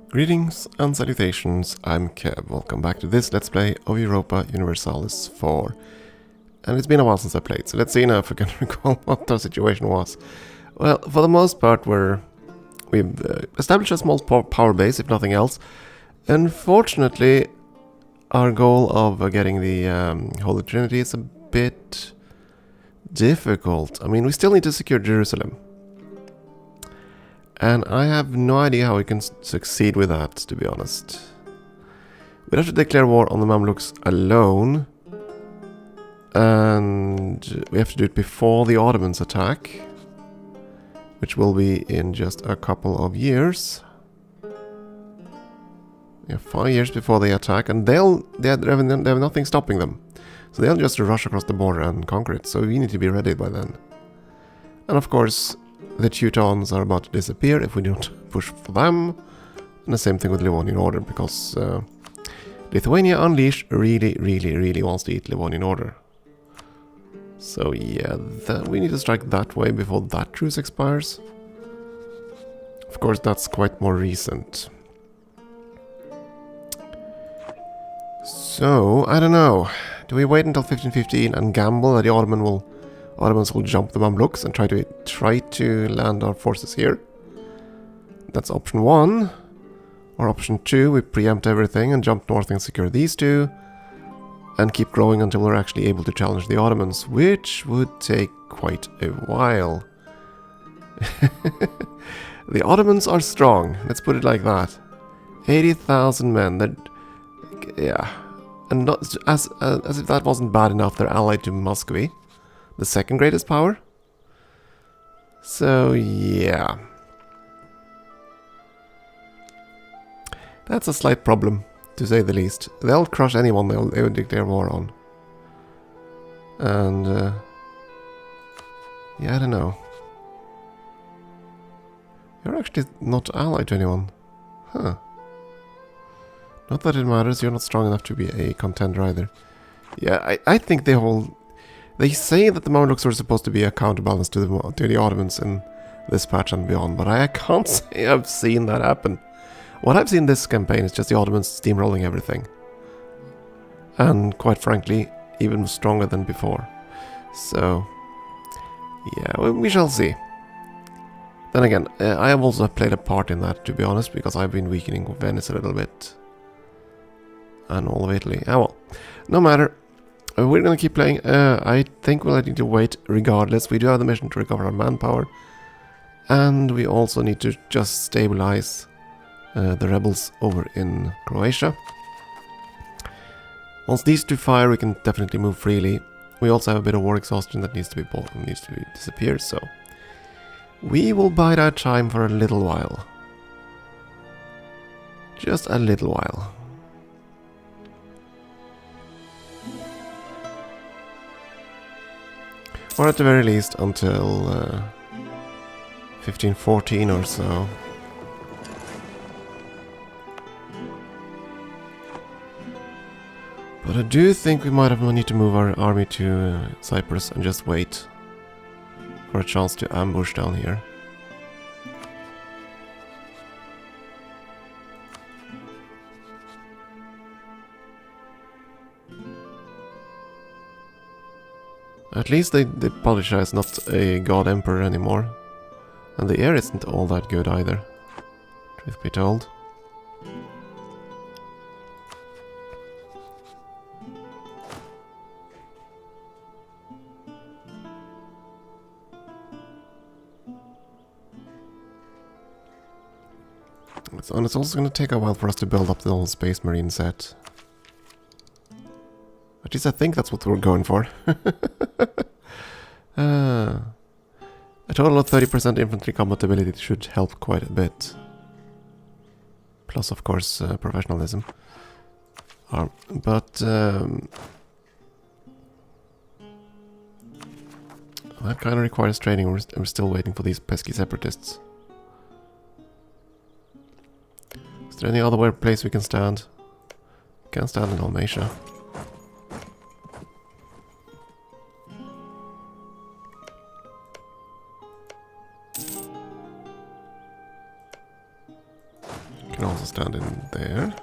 Greetings and salutations, I'm Kev. Welcome back to this Let's Play of Europa Universalis IV. And it's been a while since I played, so let's see now if I can recall what our situation was. Well, for the most part we've established a small power base, if nothing else. Unfortunately, our goal of getting the Holy Trinity is a bit difficult. I mean, we still need to secure Jerusalem. And I have no idea how we can succeed with that, to be honest. We'd have to declare war on the Mamluks alone. And we have to do it before the Ottomans attack. Which will be in just a couple of years. Yeah, 5 years before they attack. And they have nothing stopping them. So they'll just rush across the border and conquer it. So we need to be ready by then. And of course, the Teutons are about to disappear if we don't push for them. And the same thing with Livonian Order, because Lithuania Unleashed really wants to eat Livonian Order. So yeah, we need to strike that way before that truce expires. Of course, that's quite more recent. So, I don't know. Do we wait until 1515 and gamble that the Ottomans will jump the Mamluks and try to land our forces here? That's option 1. Or option 2, we preempt everything and jump north and secure these two. And keep growing until we're actually able to challenge the Ottomans, which would take quite a while. The Ottomans are strong, let's put it like that. 80,000 men, yeah. And not, as if that wasn't bad enough, they're allied to Muscovy, the second greatest power. So, yeah. That's a slight problem, to say the least. They'll crush anyone they would declare war on. And, yeah, I don't know. You're actually not allied to anyone. Huh. Not that it matters, you're not strong enough to be a contender either. Yeah, I think they say that the Mamluks are supposed to be a counterbalance to the Ottomans in this patch and beyond, but I can't say I've seen that happen. What I've seen this campaign is just the Ottomans steamrolling everything. And quite frankly, even stronger than before. So, yeah, we shall see. Then again, I have also played a part in that, to be honest, because I've been weakening Venice a little bit. And all of Italy. Ah well, no matter. We're gonna keep playing. I think we'll need to wait regardless. We do have the mission to recover our manpower. And we also need to just stabilize the rebels over in Croatia. Once these two fire, we can definitely move freely. We also have a bit of war exhaustion that needs to be disappear, so we will bide our time for a little while. Just a little while. Or at the very least until 1514 or so. But I do think we might need to move our army to Cyprus and just wait for a chance to ambush down here. At least the Pasha is not a god emperor anymore. And the air isn't all that good either, truth be told. And it's also going to take a while for us to build up the whole Space Marine set. At least I think that's what we're going for. A total of 30% infantry compatibility should help quite a bit. Plus, of course, professionalism. But that kind of requires training. We're still waiting for these pesky separatists. Is there any other place we can stand? Can't stand in Dalmatia. can also stand in there.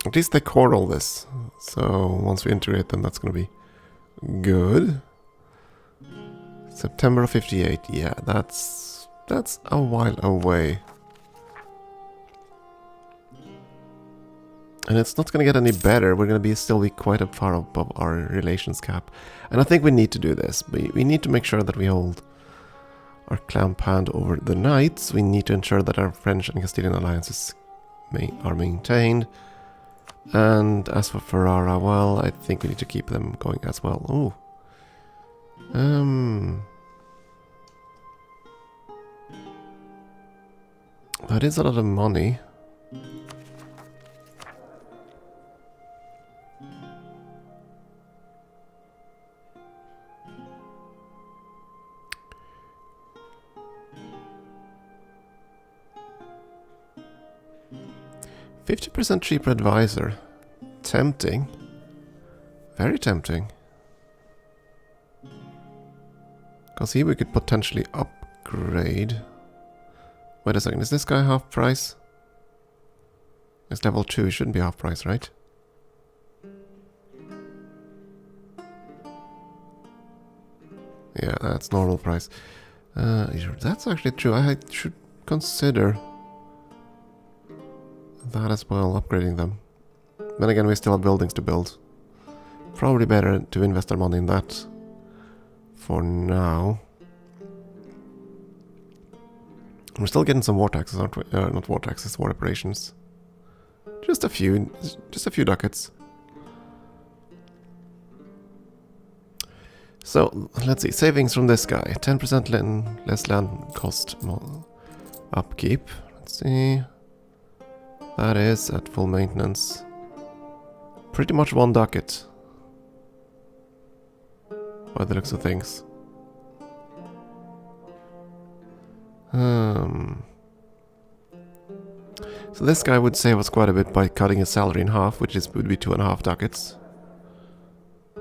At least they core all this. So once we integrate them, that's going to be good. September of 58. Yeah, that's a while away. And it's not going to get any better. We're going to still be quite far above our relations cap. And I think we need to do this. We need to make sure that we hold our clamp hand over the knights. We need to ensure that our French and Castilian alliances are maintained. And as for Ferrara, well, I think we need to keep them going as well. Ooh. That is a lot of money. %50 cheaper advisor. Tempting. Very tempting. Because here we could potentially upgrade. Wait a second, is this guy half price? It's level 2, it shouldn't be half price, right? Yeah, that's normal price. That's actually true. I should consider that as well, upgrading them. Then again, we still have buildings to build. Probably better to invest our money in that for now. We're still getting some war taxes, aren't we? Not war taxes, war reparations. Just a few ducats. So, let's see, savings from this guy. 10% less land cost upkeep. Let's see. That is at full maintenance. Pretty much 1 ducat. By the looks of things. So this guy would save us quite a bit by cutting his salary in half, which would be 2.5 ducats.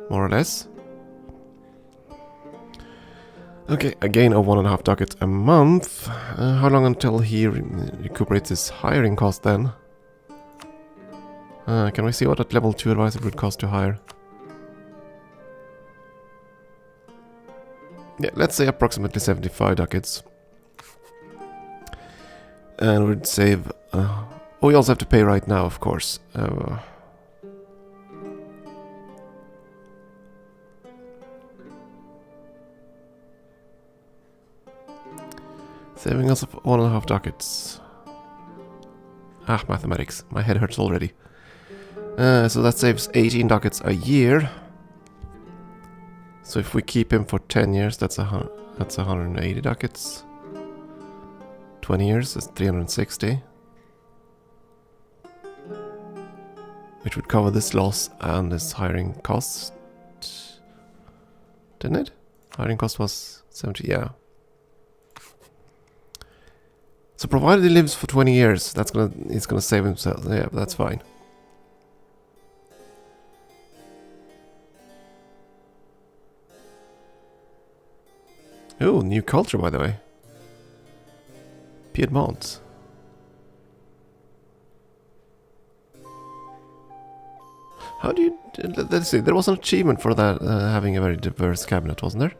More or less. Okay, a gain of 1.5 ducats a month. How long until he recuperates his hiring cost then? Can we see what a level 2 advisor would cost to hire? Yeah, let's say approximately 75 ducats. And we'd save... oh, we also have to pay right now, of course. Saving us 1.5 ducats. Ah, mathematics. My head hurts already. So that saves 18 ducats a year. So if we keep him for 10 years, that's 180 ducats. 20 years is 360. Which would cover this loss and his hiring cost. Didn't it? Hiring cost was 70, yeah. So provided he lives for 20 years, he's gonna save himself. Yeah, that's fine. Oh, new culture, by the way. Piedmont. How do you... Let's see, there was an achievement for that, having a very diverse cabinet, wasn't there?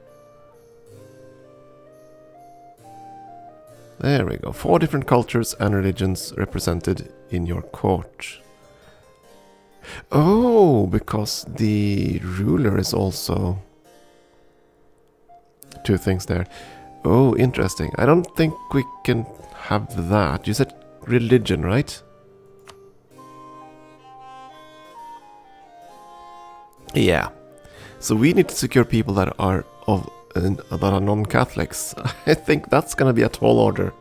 There we go. 4 different cultures and religions represented in your court. Oh, because the ruler is also... 2 things there. Oh, interesting. I don't think we can have that. You said religion, right? Yeah. So we need to secure people that are non-Catholics. I think that's gonna be a tall order.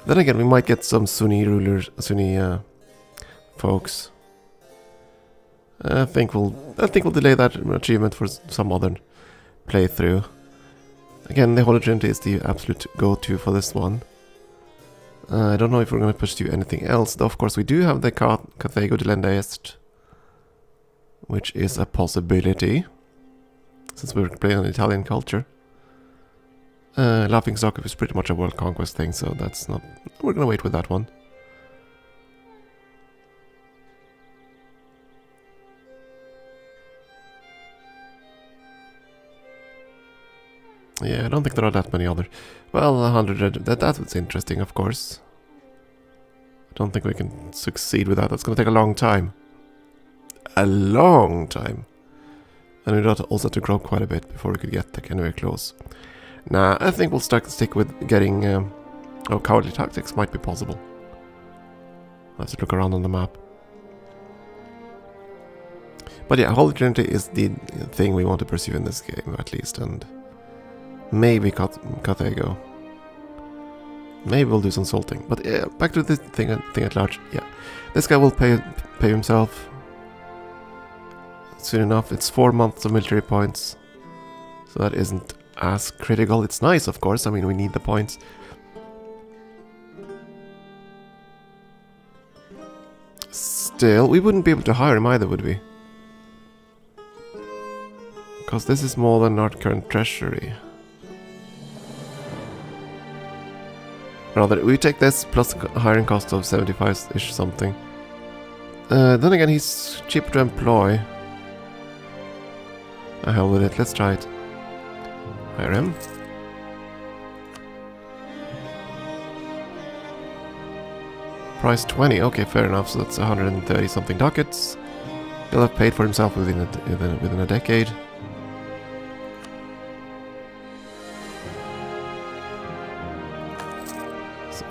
Then again, we might get some Sunni rulers, Sunni folks. I think we'll delay that achievement for some other playthrough. Again, the Holy Trinity is the absolute go-to for this one. I don't know if we're going to pursue anything else, though of course we do have the Cathego de Lenda Est. which is a possibility, since we're playing on Italian culture. Laughing Stock is pretty much a world conquest thing, so that's not... We're gonna wait with that one. Yeah, I don't think there are that many other... Well, 100... That was interesting, of course. I don't think we can succeed with that. That's gonna take a long time. A long time. And we'd also have to grow quite a bit before we could get anywhere close. Nah, I think we'll stick with getting... oh, cowardly tactics might be possible. I'll have to look around on the map. But yeah, Holy Trinity is the thing we want to pursue in this game, at least, and... Maybe Kebzero. Maybe we'll do some salting. But yeah, back to this thing at large. Yeah, this guy will pay himself soon enough. It's 4 months of military points, so that isn't as critical. It's nice, of course. I mean, we need the points. Still, we wouldn't be able to hire him either, would we? Because this is more than our current treasury. Rather, we take this plus hiring cost of 75-ish something. Then again, he's cheaper to employ. The hell with it, let's try it. Hire him. Price 20, okay, fair enough, so that's 130 something ducats. He'll have paid for himself within a decade.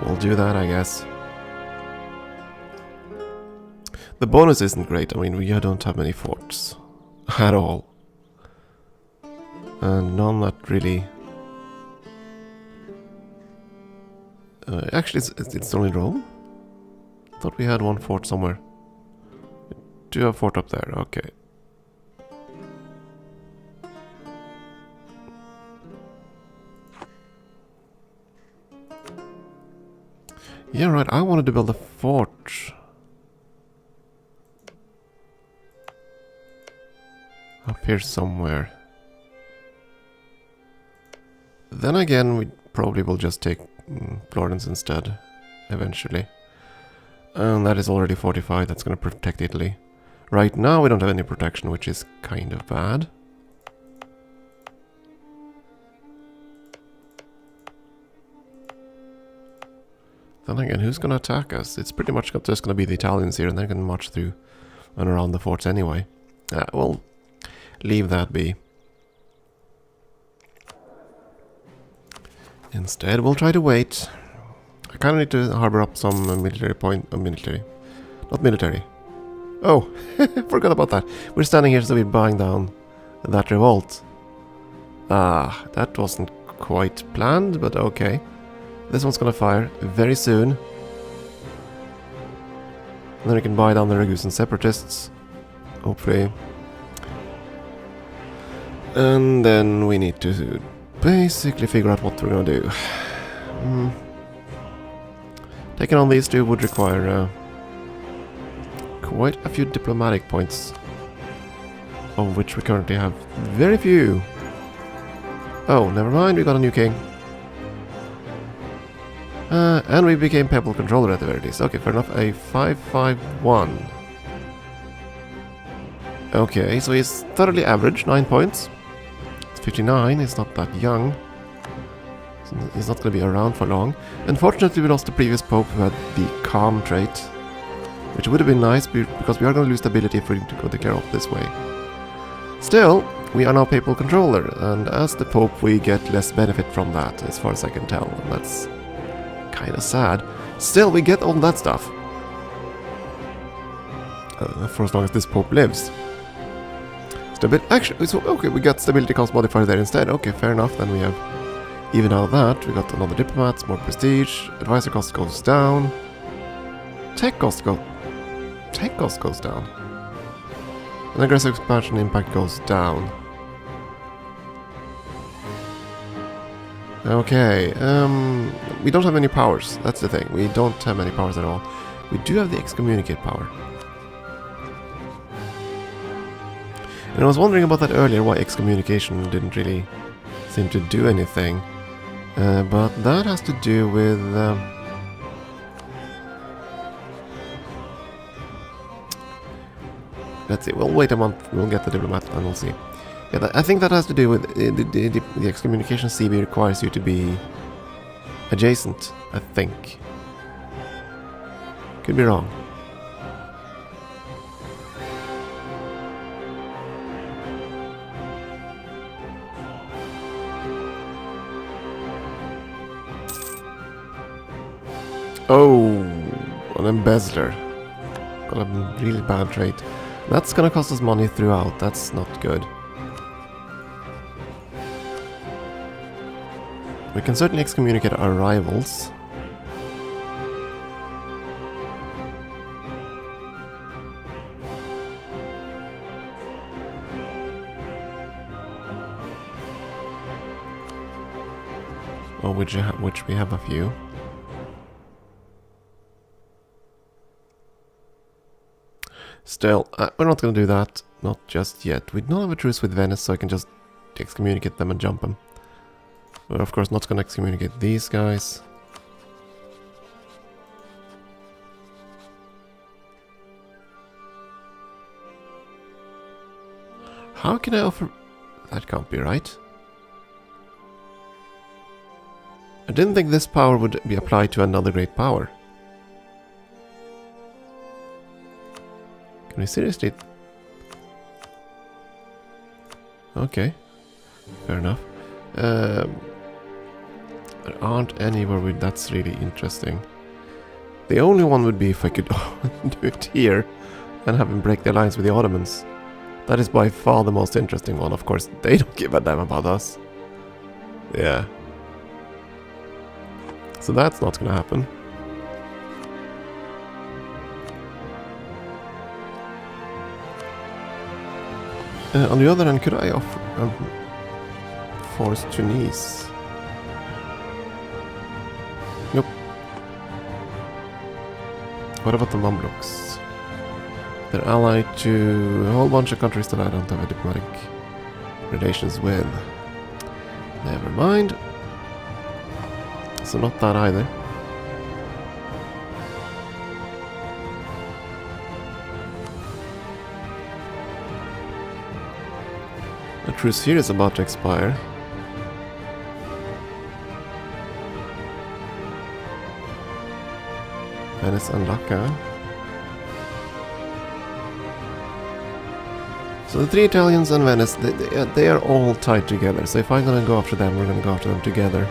We'll do that, I guess. The bonus isn't great. I mean, we don't have many forts. At all. And none that really... actually, it's only Rome? I thought we had one fort somewhere. We do have a fort up there, okay. Yeah, right, I wanted to build a fort. Up here somewhere. Then again, we probably will just take Florence instead, eventually. And that is already fortified, that's going to protect Italy. Right now we don't have any protection, which is kind of bad. Then again, who's going to attack us? It's pretty much just going to be the Italians here, and they're going to march through and around the forts anyway. We'll leave that be. Instead, we'll try to wait. I kind of need to harbor up some military point... military. Not military. Oh, forgot about that. We're standing here, so we're buying down that revolt. Ah, that wasn't quite planned, but okay. This one's gonna fire very soon. And then we can buy down the Ragusan separatists. Hopefully. And then we need to basically figure out what we're gonna do. Taking on these two would require quite a few diplomatic points, of which we currently have very few. Oh, never mind, we got a new king. And we became Papal Controller at the very least. Okay, fair enough. A 551. Okay, so he's thoroughly average, 9 points. It's 59, he's not that young. So he's not going to be around for long. Unfortunately, we lost the previous Pope who had the calm trait, which would have been nice because we are going to lose stability if we go declare off this way. Still, we are now Papal Controller, and as the Pope we get less benefit from that, as far as I can tell, and that's kind of sad. Still, we get all that stuff. For as long as this Pope lives. Actually, so, okay, we got stability cost modifier there instead. Okay, fair enough, then we have even out of that. We got another diplomats, more prestige, advisor cost goes down. Tech cost goes down. And aggressive expansion impact goes down. Okay, we don't have any powers, that's the thing. We don't have any powers at all. We do have the excommunicate power. And I was wondering about that earlier, why excommunication didn't really seem to do anything. But that has to do with... let's see, we'll wait a month, we'll get the diplomat and we'll see. Yeah, I think that has to do with the excommunication CB requires you to be adjacent, I think. Could be wrong. Oh, an embezzler. Got a really bad trait. That's gonna cost us money throughout, that's not good. We can certainly excommunicate our rivals. Oh, which we have a few. Still, we're not going to do that. Not just yet. We don't have a truce with Venice, so I can just excommunicate them and jump them. We're of course not going to excommunicate these guys. How can I offer... That can't be right. I didn't think this power would be applied to another great power. Can we seriously... Okay. Fair enough. There aren't any where that's really interesting. The only one would be if I could do it here and have him break the alliance with the Ottomans. That is by far the most interesting one. Of course, they don't give a damn about us. Yeah. So that's not gonna happen. On the other hand, could I offer force Tunis? Nope. What about the Mamluks? They're allied to a whole bunch of countries that I don't have a diplomatic relations with. Never mind. So not that either. A truce here is about to expire. Venice and Lucca. So the three Italians and Venice, they are all tied together. So if I'm gonna go after them, we're gonna go after them together.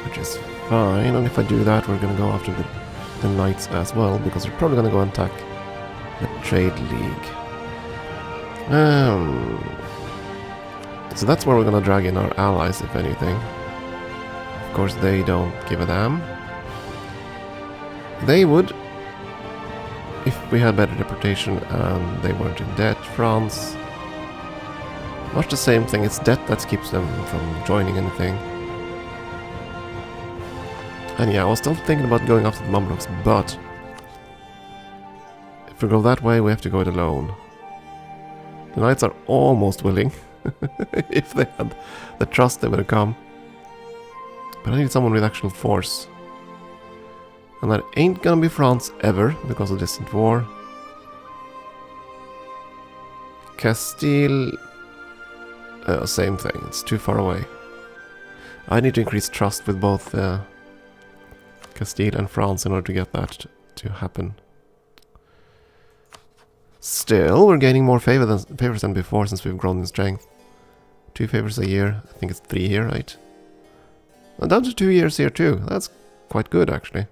Which is fine, and if I do that, we're gonna go after the Knights as well, because we're probably gonna go and attack the Trade League. So that's where we're gonna drag in our allies, if anything. Of course, they don't give a damn. They would, if we had better reputation and they weren't in debt. France, much the same thing. It's debt that keeps them from joining anything. And yeah, I was still thinking about going after the Mamluks, but if we go that way, we have to go it alone. The Knights are almost willing. If they had the trust, they would have come. But I need someone with actual force. And that ain't gonna be France ever, because of distant war. Castile... same thing, it's too far away. I need to increase trust with both Castile and France in order to get that to happen. Still, we're gaining more favors than before since we've grown in strength. 2 favors a year. I think it's 3 here, right? And down to 2 years here too. That's quite good, actually.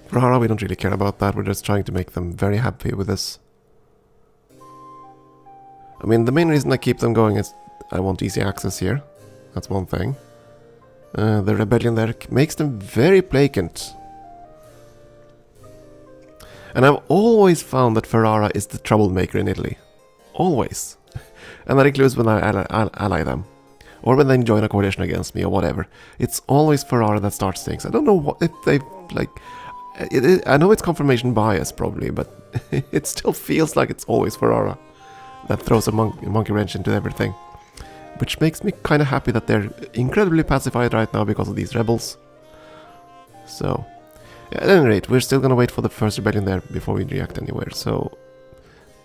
Ferrara, we don't really care about that. We're just trying to make them very happy with this. I mean, the main reason I keep them going is I want easy access here. That's one thing. The rebellion there makes them very placant. And I've always found that Ferrara is the troublemaker in Italy. Always. And that includes when I ally them. Or when they join a coalition against me or whatever. It's always Ferrara that starts things. I don't know what if they, like... I know it's confirmation bias probably, but it still feels like it's always Ferrara that throws a monkey wrench into everything. Which makes me kind of happy that they're incredibly pacified right now because of these rebels. So, yeah, at any rate, we're still gonna wait for the first rebellion there before we react anywhere. So,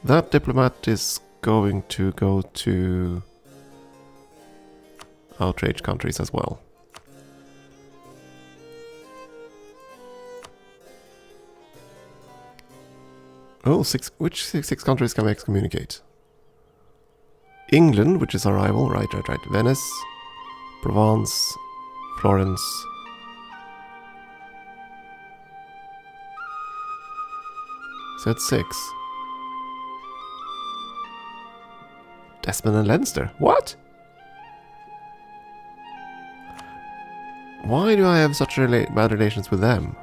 that diplomat is going to go to outrage countries as well. Oh, which six countries can we excommunicate? England, which is our rival, right. Venice, Provence, Florence. So that's 6. Desmond and Leinster. What? Why do I have such bad relations with them?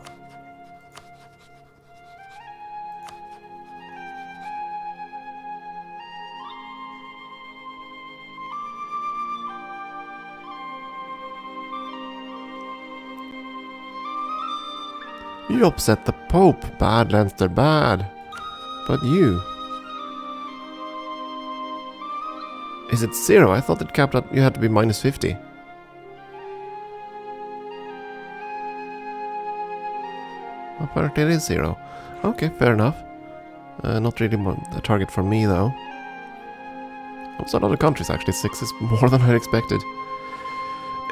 You upset the Pope. Bad, Leinster, bad. But you... Is it 0? I thought it capped at you had to be minus 50. Apparently it is 0. Okay, fair enough. Not really a target for me though. Also, other countries actually. 6 is more than I expected.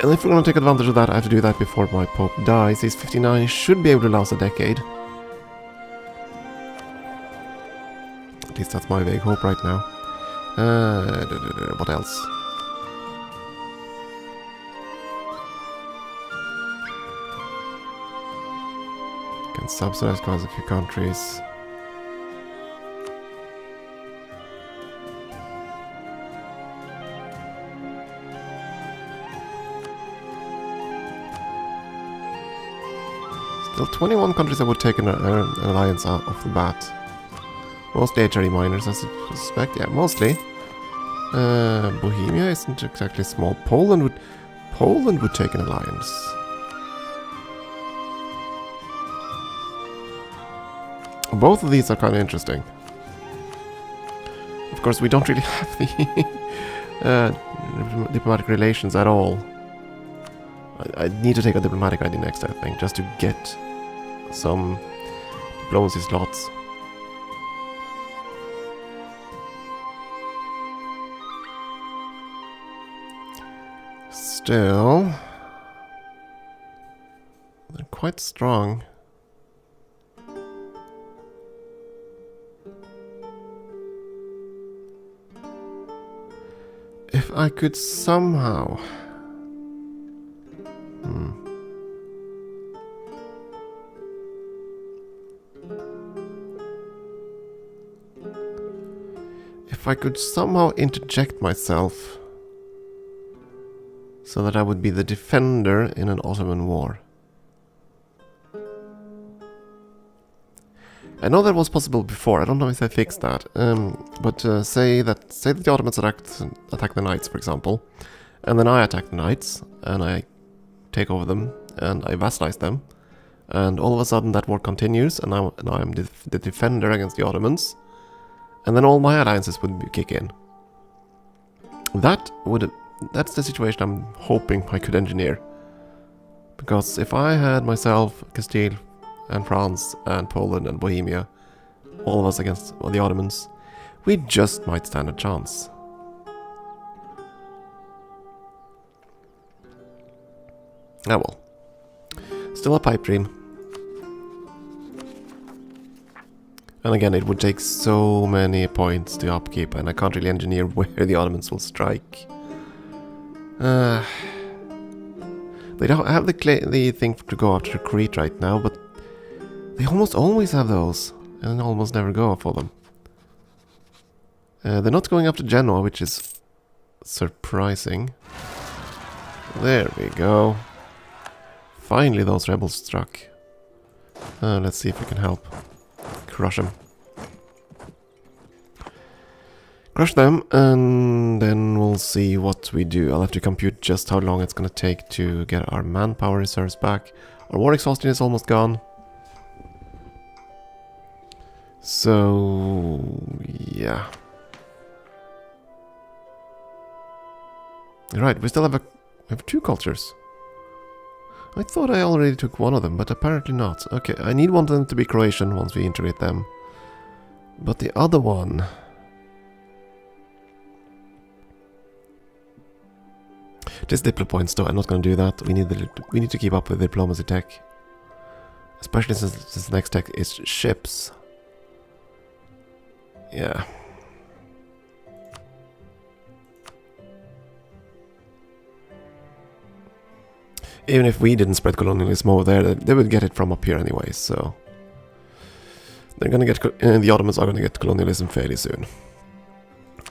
And if we're going to take advantage of that, I have to do that before my Pope dies. He's 59, should be able to last a decade. At least that's my vague hope right now. What else? Can subsidize quite a few countries. Still 21 countries that would take an alliance off the bat. Mostly HRE miners, I suspect. Yeah, mostly. Bohemia isn't exactly small. Poland would take an alliance. Both of these are kind of interesting. Of course, we don't really have the diplomatic relations at all. I need to take a diplomatic ID next, I think, just to get some diplomacy slots. Still, they're quite strong. If I could somehow... If I could somehow interject myself so that I would be the defender in an Ottoman war. I know that was possible before. I don't know if they fixed that. But say that the Ottomans attack the Knights, for example, and then I attack the Knights and I take over them and I vassalize them, and all of a sudden that war continues, and now I'm the defender against the Ottomans, and then all my alliances would kick in. That's the situation I'm hoping I could engineer. Because if I had myself Castile and France and Poland and Bohemia, all of us against the Ottomans, we just might stand a chance. Ah well. Still a pipe dream. And again, it would take so many points to upkeep, and I can't really engineer where the Ottomans will strike. They don't have the thing to go after Crete right now, but they almost always have those, and almost never go for them. They're not going up to Genoa, which is surprising. There we go. Finally those rebels struck. Let's see if we can help. Crush them. Crush them, and then we'll see what we do. I'll have to compute just how long it's gonna take to get our manpower reserves back. Our war exhaustion is almost gone. So, yeah. Right, we still have two cultures. I thought I already took one of them, but apparently not. Okay, I need one of them to be Croatian once we integrate them. But the other one... Just diplo points though, I'm not gonna do that. We need to keep up with diplomacy tech. Especially since this next tech is ships. Yeah. Even if we didn't spread colonialism over there, they would get it from up here anyway, so... They're gonna get... the Ottomans are gonna get colonialism fairly soon.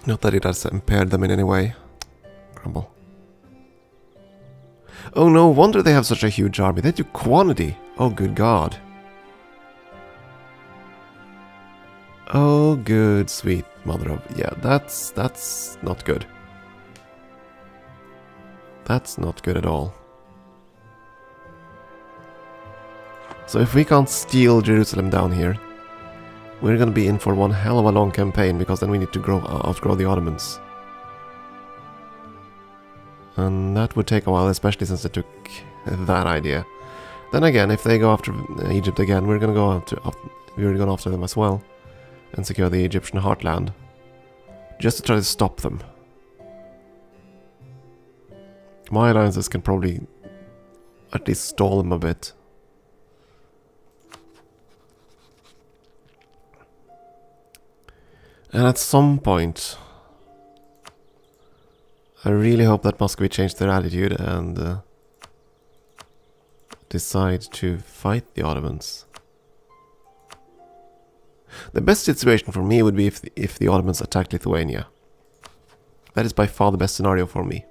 Not that it has impaired them in any way. Grumble. Oh, no wonder they have such a huge army. They do quantity. Oh, good God. Oh, good, sweet mother of... Yeah, that's not good. That's not good at all. So if we can't steal Jerusalem down here, we're gonna be in for one hell of a long campaign, because then we need to outgrow the Ottomans. And that would take a while, especially since they took that idea. Then again, if they go after Egypt again, we're gonna go after them as well, and secure the Egyptian heartland, just to try to stop them. My alliances can probably at least stall them a bit. And at some point, I really hope that Muscovy changed their attitude and decide to fight the Ottomans. The best situation for me would be if the Ottomans attacked Lithuania. That is by far the best scenario for me.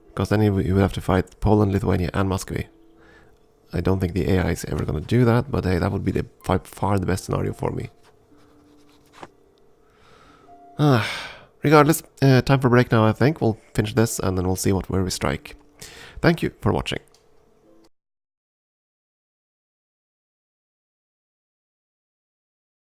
Because then you would have to fight Poland, Lithuania and Muscovy. I don't think the AI is ever going to do that, but hey, that would be by far the best scenario for me. Regardless, time for a break now, I think. We'll finish this and then we'll see where we strike. Thank you for watching.